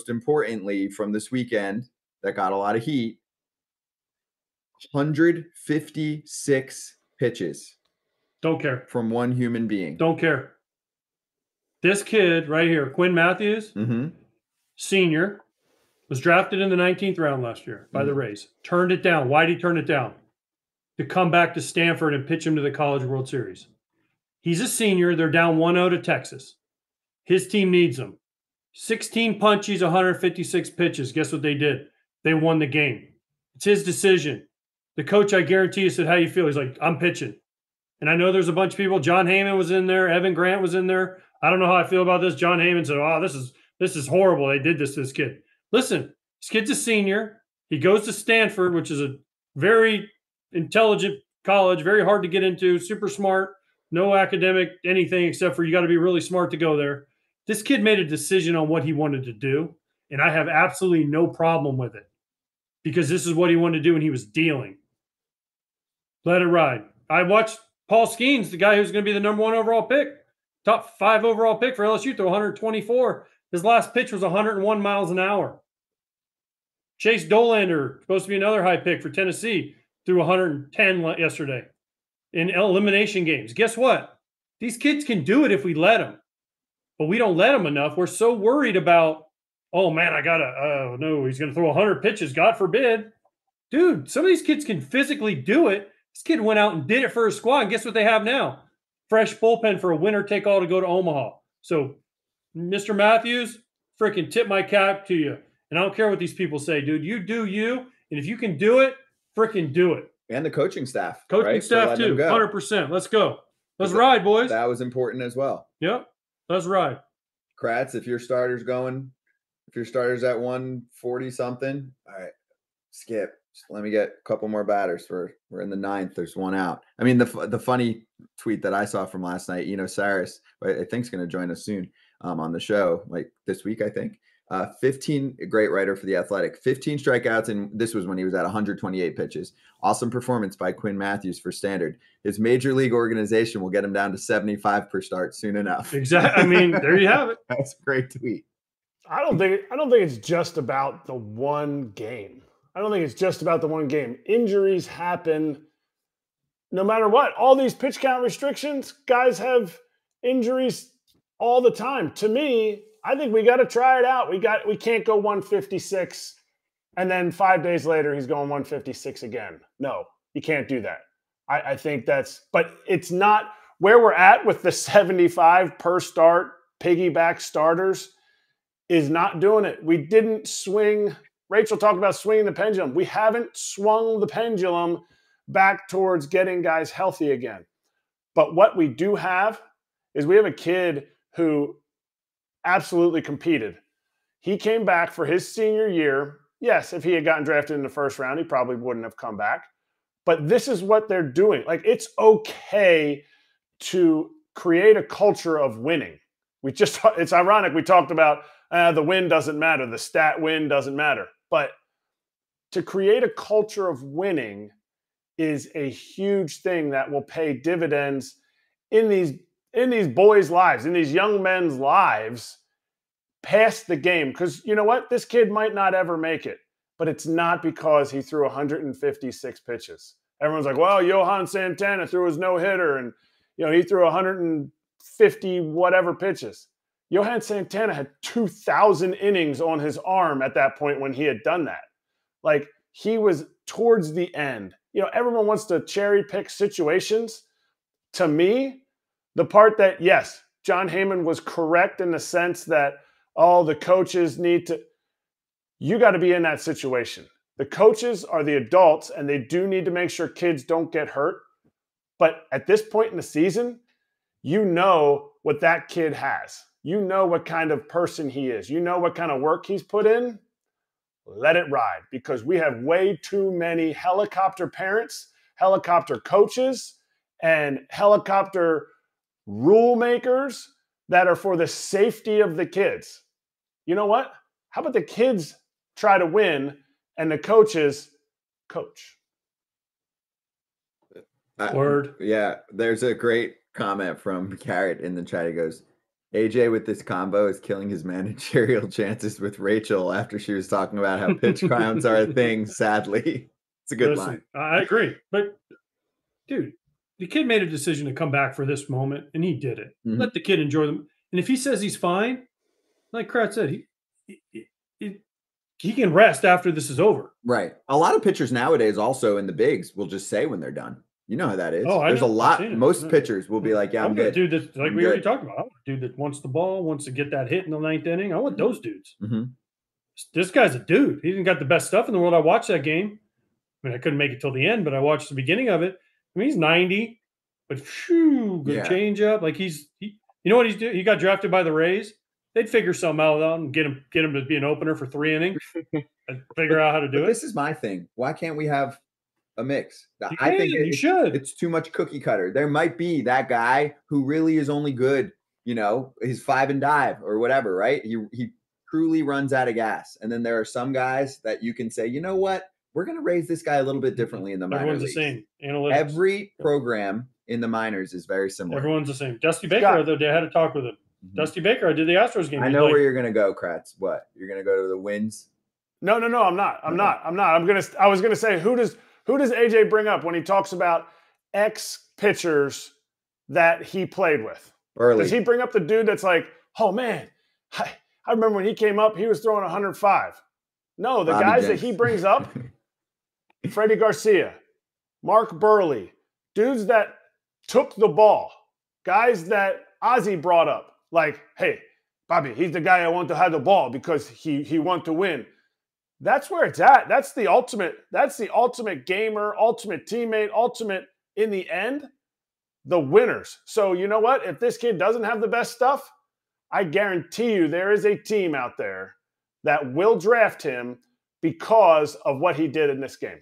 importantly from this weekend that got a lot of heat, 156 pitches. Don't care. From one human being. Don't care. This kid right here, Quinn Mathews, senior, was drafted in the 19th round last year by the Rays. Turned it down. Why did he turn it down? To come back to Stanford and pitch him to the College World Series. He's a senior. They're down 1-0 to Texas. His team needs him. 16 punchies, 156 pitches. Guess what they did? They won the game. It's his decision. The coach, I guarantee you, said, how you feel? He's like, I'm pitching. And I know there's a bunch of people. John Heyman was in there. Evan Grant was in there. I don't know how I feel about this. John Heyman said, oh, this is horrible. They did this to this kid. Listen, this kid's a senior. He goes to Stanford, which is a very intelligent college, very hard to get into, super smart, no academic anything except for you got to be really smart to go there. This kid made a decision on what he wanted to do, and I have absolutely no problem with it because this is what he wanted to do, and he was dealing. Let it ride. I watched Paul Skeens, the guy who's going to be the number 1 overall pick, top 5 overall pick for LSU, throw 124. His last pitch was 101 miles an hour. Chase Dolander, supposed to be another high pick for Tennessee, threw 110 yesterday in elimination games. Guess what? These kids can do it if we let them, but we don't let them enough. We're so worried about, oh, man, no, he's going to throw 100 pitches, God forbid. Dude, some of these kids can physically do it. This kid went out and did it for his squad, and guess what they have now? Fresh bullpen for a winner-take-all to go to Omaha. So, Mr. Mathews, freaking tip my cap to you. And I don't care what these people say, dude. You do you, and if you can do it, freaking do it. And the coaching staff. Coaching staff, too, 100%. Let's go. Let's ride, boys. That was important as well. Yep, let's ride. Kratz, if your starter's at 140-something, all right, skip. Let me get a couple more batters. We're in the 9th. There's one out. I mean, the funny tweet that I saw from last night, Saris, I think is going to join us soon on the show, like this week, I think. 15, a great writer for The Athletic, 15 strikeouts, and this was when he was at 128 pitches. Awesome performance by Quinn Mathews for Standard. His major league organization will get him down to 75 per start soon enough. Exactly. I mean, there you have it. That's a great tweet. I don't think it's just about the one game. Injuries happen no matter what. All these pitch count restrictions, guys have injuries all the time. To me, I think we got to try it out. We can't go 156 and then 5 days later he's going 156 again. No, you can't do that. I think but it's not where we're at with the 75 per start piggyback starters is not doing it. We didn't swing. Rachel talked about swinging the pendulum. We haven't swung the pendulum back towards getting guys healthy again. But what we do have is we have a kid who absolutely competed. He came back for his senior year. Yes, if he had gotten drafted in the first round, he probably wouldn't have come back. But this is what they're doing. Like, it's okay to create a culture of winning. It's ironic. We talked about the win doesn't matter. The stat win doesn't matter. But to create a culture of winning is a huge thing that will pay dividends in these boys' lives, in these young men's lives past the game. Because you know what? This kid might not ever make it, but it's not because he threw 156 pitches. Everyone's like, well, Johan Santana threw his no-hitter and he threw 150 whatever pitches. Johan Santana had 2,000 innings on his arm at that point when he had done that. Like, he was towards the end. Everyone wants to cherry pick situations. To me, the part that, yes, John Heyman was correct in the sense that, the coaches you got to be in that situation. The coaches are the adults, and they do need to make sure kids don't get hurt. But at this point in the season, you know what that kid has. You know what kind of person he is. You know what kind of work he's put in. Let it ride, because we have way too many helicopter parents, helicopter coaches, and helicopter rule makers that are for the safety of the kids. You know what? How about the kids try to win and the coaches coach? Word. Yeah, there's a great comment from Garrett in the chat. He goes, AJ with this combo is killing his managerial chances with Rachel after she was talking about how pitch crowns are a thing, sadly. It's a good line. I agree. But, dude, the kid made a decision to come back for this moment, and he did it. Mhm. Let the kid enjoy them. And if he says he's fine, like Kratz said, he can rest after this is over. Right. A lot of pitchers nowadays also in the bigs will just say when they're done. You know how that is. Oh, There's a lot. it. Most pitchers will be like, yeah, I'm good. Dude, that's like I'm we good. already talked about. I want a dude that wants the ball, wants to get that hit in the 9th inning. I want those dudes. Mhm. This guy's a dude. He didn't got the best stuff in the world. I watched that game. I mean, I couldn't make it till the end, but I watched the beginning of it. I mean, he's 90, but good change up. Like you know what he's doing? He got drafted by the Rays. They'd figure something out and get him to be an opener for 3 innings and figure out how to do it. This is my thing. Why can't we have a mix? I think you should. It's too much cookie cutter. There might be that guy who really is only good, he's 5 and dive or whatever, right? He truly runs out of gas. And then there are some guys that you can say, you know what? We're going to raise this guy a little bit differently in the minor leagues. Everyone's the same. Analytics. Every program in the minors is very similar. Everyone's the same. Dusty Baker, though, I had to talk with him. Mm-hmm. Dusty Baker, I did the Astros game. I know where you're going to go, Kratz. What? You're going to go to the Winds? No, I'm not. I was going to say, who does AJ bring up when he talks about ex pitchers that he played with? Early. Does he bring up the dude that's like, oh man, I remember when he came up, he was throwing 105. No, the Bobby guys Jenks. that he brings up, Freddie Garcia, Mark Burley, dudes that took the ball, guys that Ozzie brought up, like, hey, Bobby, he's the guy I want to have the ball because he want to win. That's where it's at. That's the ultimate gamer, ultimate teammate, ultimate, in the end, the winners. So you know what? If this kid doesn't have the best stuff, I guarantee you there is a team out there that will draft him because of what he did in this game.